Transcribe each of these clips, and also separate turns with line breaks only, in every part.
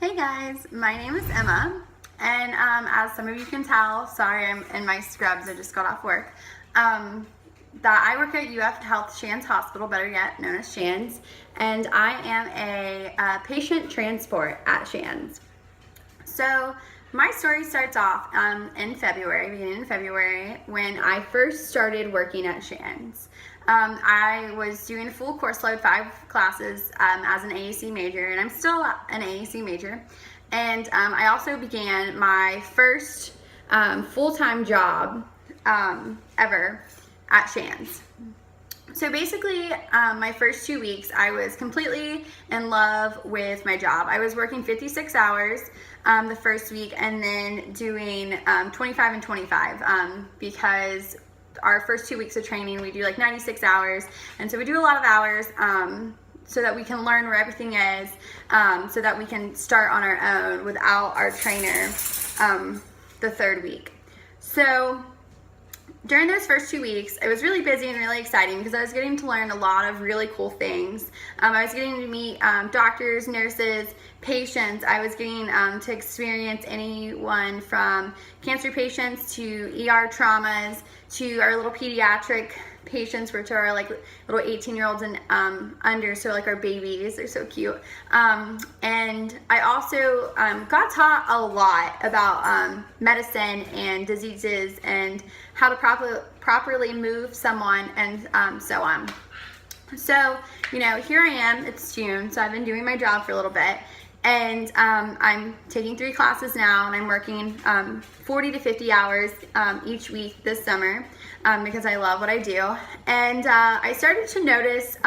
Hey guys, my name is Emma, and as some of you can tell, sorry I'm in my scrubs, I just got off work, that I work at UF Health Shands Hospital, better yet, known as Shands, and I am a patient transport at Shands. So my story starts off beginning in February, when I first started working at Shands. I was doing a full course load, 5 classes as an AAC major, and I'm still an AAC major. And I also began my first full-time job ever at Shands. So basically, my first 2 weeks, I was completely in love with my job. I was working 56 hours the first week, and then doing 25 and 25 because our first 2 weeks of training, we do like 96 hours. And so we do a lot of hours so that we can learn where everything is, so that we can start on our own without our trainer the third week. So during those first 2 weeks, it was really busy and really exciting because I was getting to learn a lot of really cool things. I was getting to meet doctors, nurses, patients. I was getting to experience anyone from cancer patients to ER traumas to our little pediatric patients, which are like little 18-year-olds and under, so like our babies. They're so cute. And I also got taught a lot about medicine and diseases and how to properly move someone, and so on. So, here I am, it's June, so I've been doing my job for a little bit, and I'm taking 3 classes now, and I'm working 40 to 50 hours each week this summer because I love what I do. And I started to notice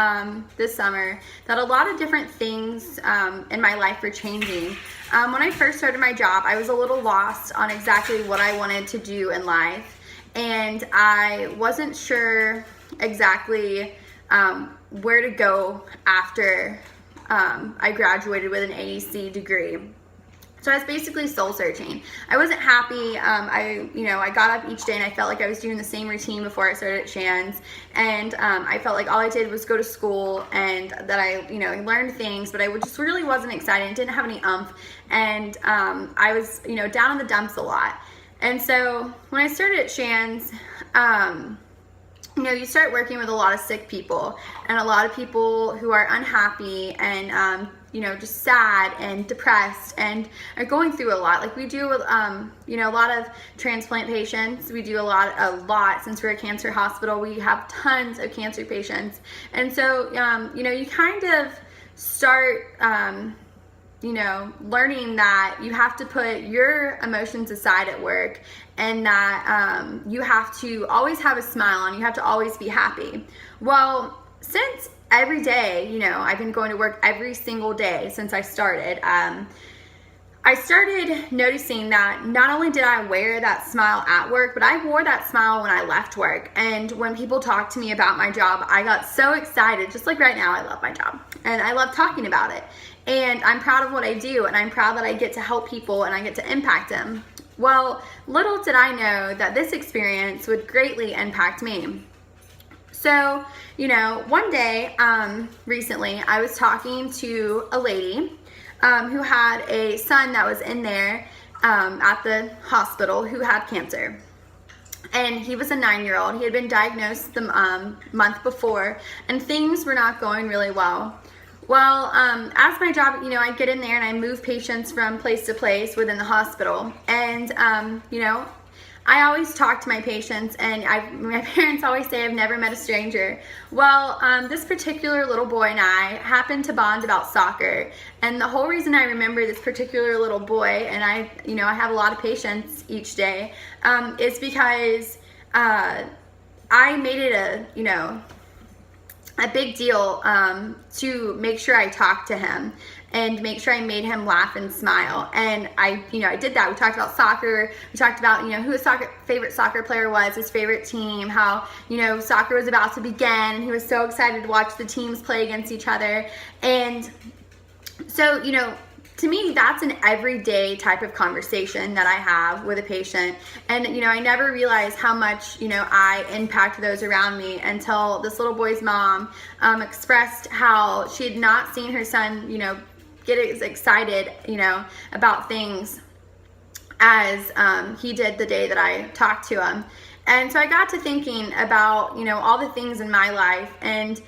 this summer that a lot of different things in my life were changing. When I first started my job, I was a little lost on exactly what I wanted to do in life, and I wasn't sure exactly where to go after I graduated with an AAC degree. So I was basically soul searching. I wasn't happy. I got up each day and I felt like I was doing the same routine before I started at Shands, and I felt like all I did was go to school and that I learned things, but I just really wasn't excited. It didn't have any umph, and I was down in the dumps a lot. And so when I started at Shands, you start working with a lot of sick people and a lot of people who are unhappy and just sad and depressed and are going through a lot. Like we do a lot of transplant patients. We do a lot since we're a cancer hospital. We have tons of cancer patients. And so you kind of start learning that you have to put your emotions aside at work, and that you have to always have a smile on. You have to always be happy. Well, since every day, I've been going to work every single day since I started, I started noticing that not only did I wear that smile at work, but I wore that smile when I left work. And when people talked to me about my job, I got so excited. Just like right now, I love my job and I love talking about it. And I'm proud of what I do, and I'm proud that I get to help people and I get to impact them. Well, little did I know that this experience would greatly impact me. So, one day, recently, I was talking to a lady who had a son that was in there at the hospital who had cancer. And he was a 9-year-old. He had been diagnosed the month before, and things were not going really well. Well, as my job, I get in there and I move patients from place to place within the hospital. And, I always talk to my patients, and my parents always say I've never met a stranger. Well, this particular little boy and I happened to bond about soccer. And the whole reason I remember this particular little boy, and I have a lot of patients each day, is because I made it a big deal to make sure I talked to him and make sure I made him laugh and smile. And I did that. We talked about soccer. We talked about, who his favorite soccer player was, his favorite team, how, soccer was about to begin, and he was so excited to watch the teams play against each other. And so, to me, that's an everyday type of conversation that I have with a patient. And, I never realized how much, I impact those around me until this little boy's mom expressed how she had not seen her son, get as excited, you know, about things as he did the day that I talked to him. And so I got to thinking about, you know, all the things in my life, and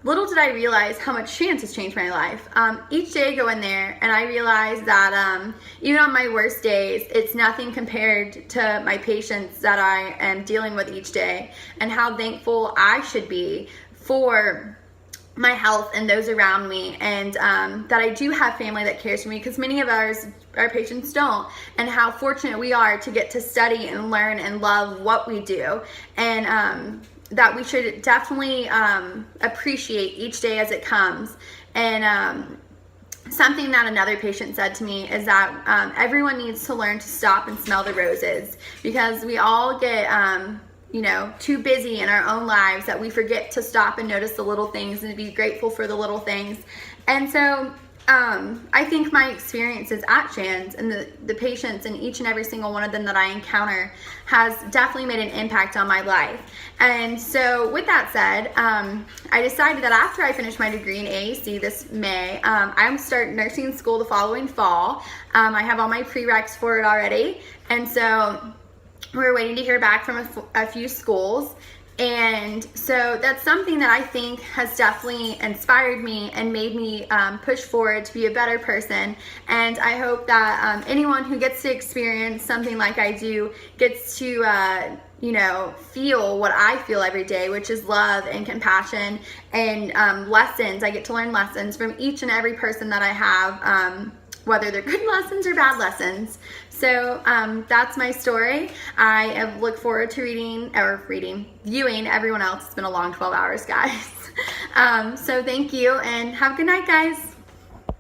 little did I realize how much Chance has changed my life. Each day I go in there and I realize that even on my worst days, it's nothing compared to my patients that I am dealing with each day, and how thankful I should be for my health and those around me, and that I do have family that cares for me, because many of our patients don't, and how fortunate we are to get to study and learn and love what we do, and that we should definitely appreciate each day as it comes. And something that another patient said to me is that everyone needs to learn to stop and smell the roses, because we all get you know, too busy in our own lives that we forget to stop and notice the little things and to be grateful for the little things. And so I think my experiences at Shands and the patients and each and every single one of them that I encounter has definitely made an impact on my life. And so with that said, I decided that after I finish my degree in AAC this May, I'm going to start nursing school the following fall. I have all my prereqs for it already. And so we're waiting to hear back from a few schools. And so that's something that I think has definitely inspired me and made me push forward to be a better person. And I hope that anyone who gets to experience something like I do gets to you know, feel what I feel every day, which is love and compassion and lessons. I get to learn lessons from each and every person that I have, whether they're good lessons or bad lessons. So that's my story. I look forward to viewing everyone else. It's been a long 12 hours, guys. So thank you, and have a good night, guys.